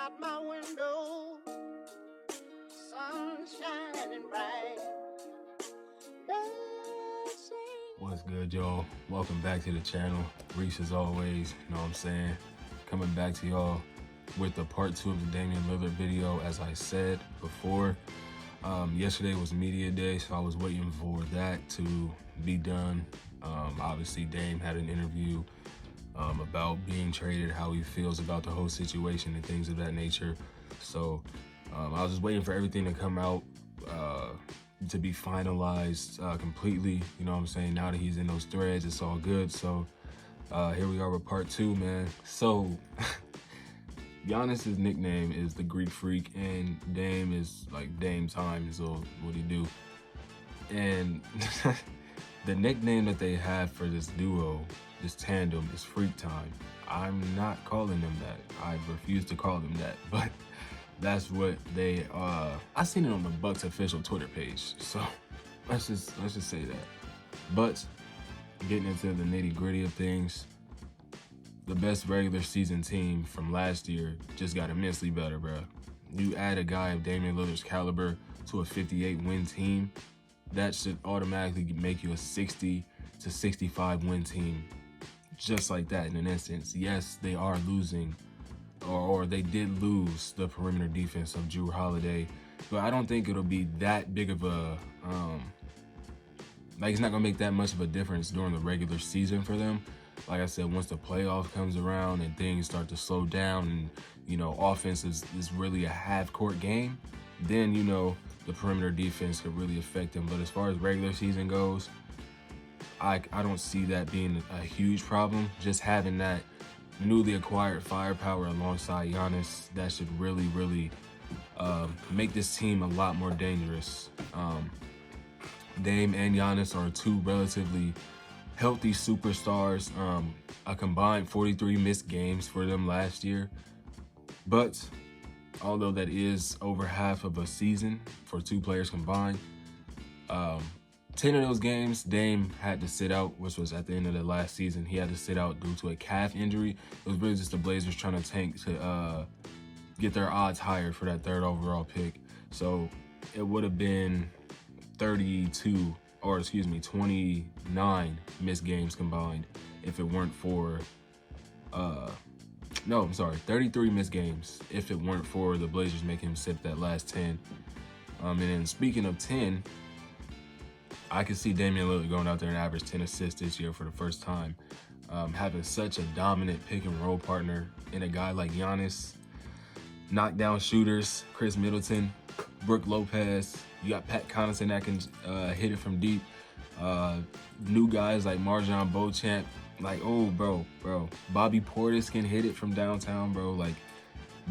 out my window, sun shining bright. What's good, y'all? Welcome back to the channel. Reese, as always, you know what I'm saying? Coming back to y'all with the part 2 of the Damian Lillard video. As I said before, yesterday was media day, so I was waiting for that to be done. Obviously, Dame had an interview about being traded, how he feels about the whole situation and things of that nature. So I was just waiting for everything to come out, to be finalized completely. You know what I'm saying? Now that he's in those threads, it's all good. So here we are with part 2, man. So Giannis's nickname is the Greek Freak, and Dame is like Dame Time, so what he do. And the nickname that they have for this duo, this tandem, is Freak Time. I'm not calling them that. I refuse to call them that, but that's what they I seen it on the Bucks official Twitter page, so let's just say that. But getting into the nitty-gritty of things, the best regular season team from last year just got immensely better, bro. You add a guy of Damian Lillard's caliber to a 58-win team, that should automatically make you a 60 to 65 win team, just like that in an instance. Yes, they are losing, or they did lose the perimeter defense of Jrue Holiday, but I don't think it'll be that big of a, like, it's not gonna make that much of a difference during the regular season for them. Like I said, once the playoff comes around and things start to slow down and, you know, offense is really a half-court game, then, you know, the perimeter defense could really affect them. But as far as regular season goes, I don't see that being a huge problem. Just having that newly acquired firepower alongside Giannis, that should really make this team a lot more dangerous. Dame and Giannis are two relatively healthy superstars. A combined 43 missed games for them last year, but although that is over half of a season for two players combined, 10 of those games Dame had to sit out, which was at the end of the last season. He had to sit out due to a calf injury. It was really just the Blazers trying to tank to get their odds higher for that 3rd overall pick. So it would have been 29 missed games combined if it weren't for 33 missed games if it weren't for the Blazers making him sit that last 10. And then speaking of 10, I could see Damian Lillard going out there and average 10 assists this year for the first time. Having such a dominant pick and roll partner in a guy like Giannis, knockdown shooters, Chris Middleton, Brook Lopez, you got Pat Connaughton that can hit it from deep. New guys like Marjon Beauchamp, like, oh, bro, Bobby Portis can hit it from downtown, bro. Like,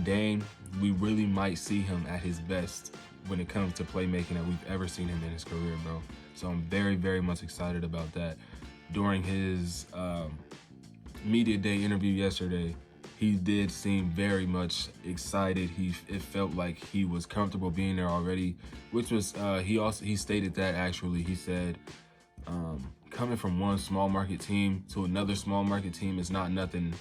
Dame, we really might see him at his best when it comes to playmaking that we've ever seen him in his career, bro. So I'm very much excited about that. During his media day interview yesterday, he did seem very much excited. It felt like he was comfortable being there already, which was, he stated that actually. He said, coming from one small market team to another small market team is not nothing.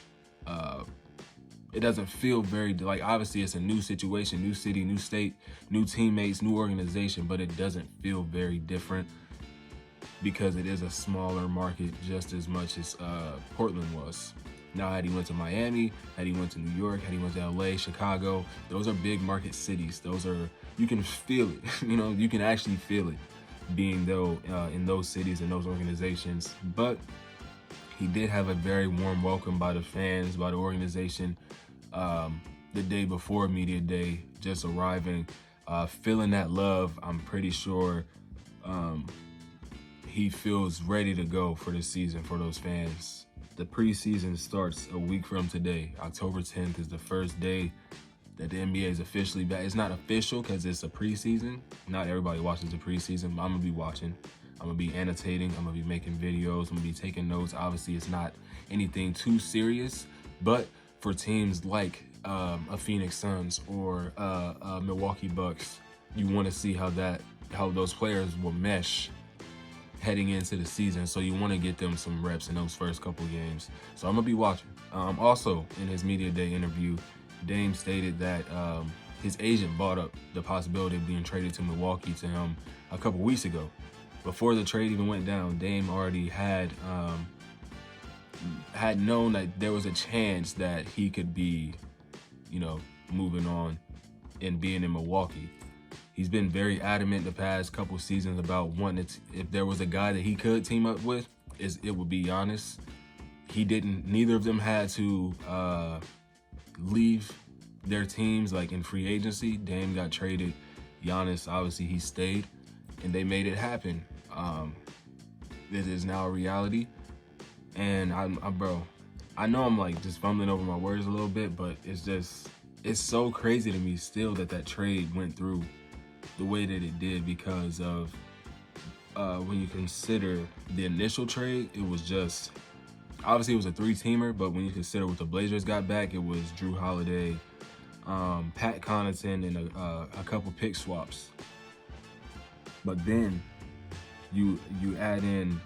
It doesn't feel very, like, obviously it's a new situation, new city, new state, new teammates, new organization, but it doesn't feel very different because it is a smaller market just as much as Portland was. Now, had he went to Miami, had he went to New York, had he went to LA, Chicago, those are big market cities. Those are, you can feel it, you know, you can actually feel it being in those cities and those organizations. But he did have a very warm welcome by the fans, by the organization, the day before media day, just arriving, feeling that love. I'm pretty sure he feels ready to go for the season for those fans. The preseason starts a week from today. October 10th is the first day that the NBA is officially back. It's not official because it's a preseason. Not everybody watches the preseason, but I'm gonna be watching. I'm gonna be annotating. I'm gonna be making videos. I'm gonna be taking notes. Obviously, it's not anything too serious, but for teams like a Phoenix Suns or Milwaukee Bucks, you want to see how those players will mesh heading into the season. So you want to get them some reps in those first couple games. So I'm gonna be watching. Also, in his media day interview, Dame stated that his agent brought up the possibility of being traded to Milwaukee to him a couple weeks ago. Before the trade even went down, Dame already had known that there was a chance that he could be, moving on and being in Milwaukee. He's been very adamant the past couple seasons about wanting to, if there was a guy that he could team up with, it would be Giannis. Neither of them had to leave their teams like in free agency. Dame got traded. Giannis, obviously he stayed, and they made it happen. It is now a reality. And I know I'm like just fumbling over my words a little bit, but it's so crazy to me still that trade went through the way that it did, because of when you consider the initial trade, it was just, obviously it was a 3-teamer, but when you consider what the Blazers got back, it was Drew Holiday, Pat Connaughton, and a couple pick swaps. But then you add in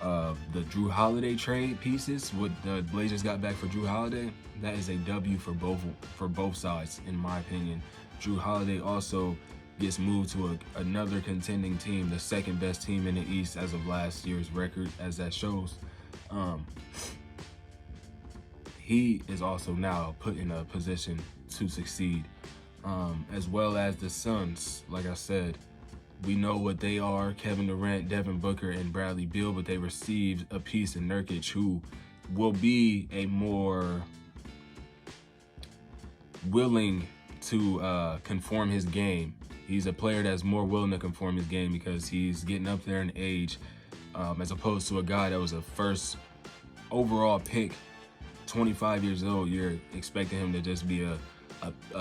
the Drew Holiday trade pieces, what the Blazers got back for Drew Holiday. That is a W for both sides, in my opinion. Drew Holiday also gets moved to another contending team, the second best team in the East as of last year's record, as that shows. He is also now put in a position to succeed, as well as the Suns. Like I said, we know what they are: Kevin Durant, Devin Booker, and Bradley Beal, but they received a piece in Nurkic who will be a more willing to conform his game. He's a player that's more willing to conform his game because he's getting up there in age, as opposed to a guy that was a first overall pick, 25 years old. You're expecting him to just be a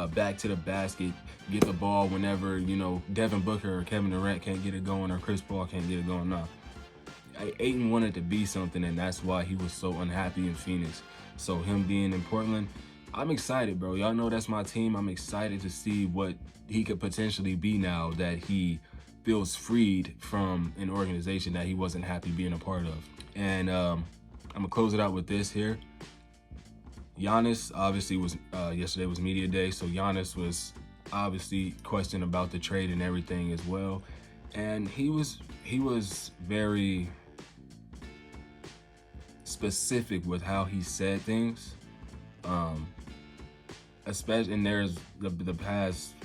back to the basket, get the ball whenever, Devin Booker or Kevin Durant can't get it going, or Chris Paul can't get it going. No. Ayton wanted to be something, and that's why he was so unhappy in Phoenix. So him being in Portland, I'm excited, bro. Y'all know that's my team. I'm excited to see what he could potentially be now that he feels freed from an organization that he wasn't happy being a part of. And I'm gonna close it out with this here. Giannis obviously was yesterday was media day, so Giannis was obviously questioned about the trade and everything as well, and he was very specific with how he said things, especially, and there's the past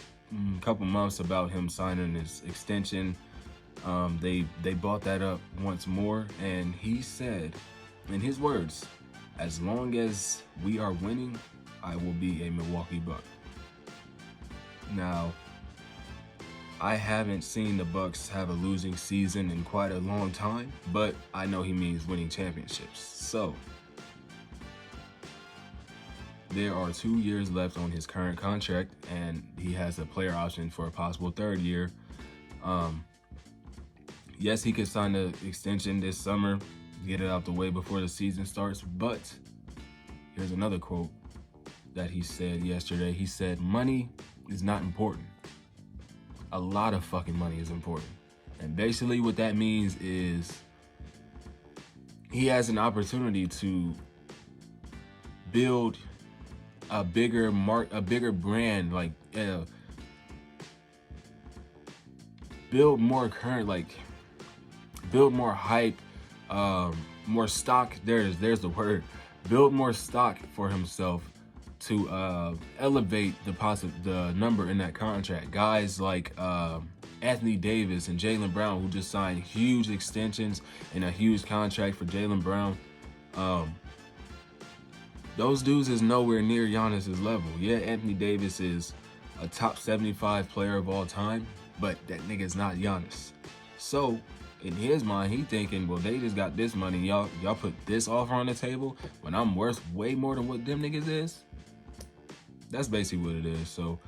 couple months about him signing his extension. They brought that up once more, and he said, in his words, "As long as we are winning, I will be a Milwaukee Buck." Now, I haven't seen the Bucks have a losing season in quite a long time, but I know he means winning championships. So, there are 2 years left on his current contract, and he has a player option for a possible third year. Yes, he could sign the extension this summer, get it out the way before the season starts, but here's another quote that he said yesterday. He said, "Money is not important. A lot of fucking money is important." And basically what that means is he has an opportunity to build a bigger brand, like build more hype, more stock. There's the word. Build more stock for himself to elevate the number in that contract. Guys like Anthony Davis and Jaylen Brown, who just signed huge extensions and a huge contract for Jaylen Brown. Those dudes is nowhere near Giannis's level. Yeah, Anthony Davis is a top 75 player of all time, but that nigga's not Giannis. So, in his mind, he thinking, well, they just got this money. Y'all put this offer on the table when I'm worth way more than what them niggas is. That's basically what it is. So,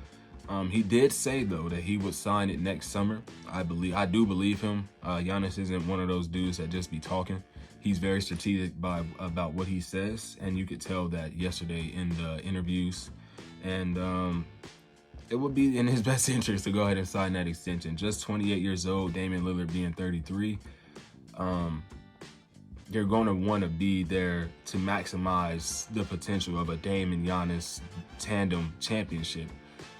he did say, though, that he would sign it next summer. I do believe him. Giannis isn't one of those dudes that just be talking. He's very strategic about what he says, and you could tell that yesterday in the interviews. And it would be in his best interest to go ahead and sign that extension. Just 28 years old, Damian Lillard being 33. You're going to want to be there to maximize the potential of a Dame and Giannis tandem championship.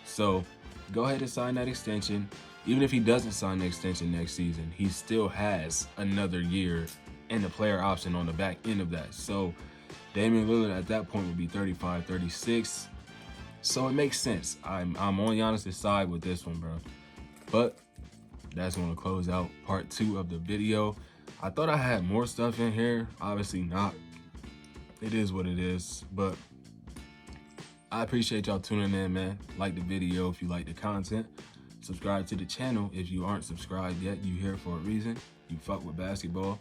So go ahead and sign that extension. Even if he doesn't sign the extension next season, he still has another year and the player option on the back end of that. So Damian Lillard at that point would be 35, 36. So it makes sense. I'm on Giannis' side with this one, bro. But that's going to close out part 2 of the video. I thought I had more stuff in here. Obviously not. It is what it is. But I appreciate y'all tuning in, man. Like the video if you like the content. Subscribe to the channel if you aren't subscribed yet. You here for a reason. You fuck with basketball.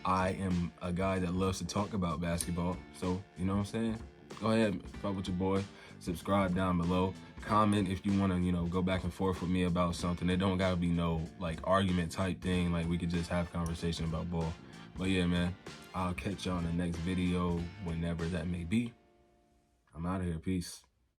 I am a guy that loves to talk about basketball. So, you know what I'm saying? Go ahead, fuck with your boy. Subscribe down below. Comment if you want to, go back and forth with me about something. It don't got to be no, argument type thing. We could just have conversation about ball. But yeah, man, I'll catch y'all in the next video, whenever that may be. I'm out of here. Peace.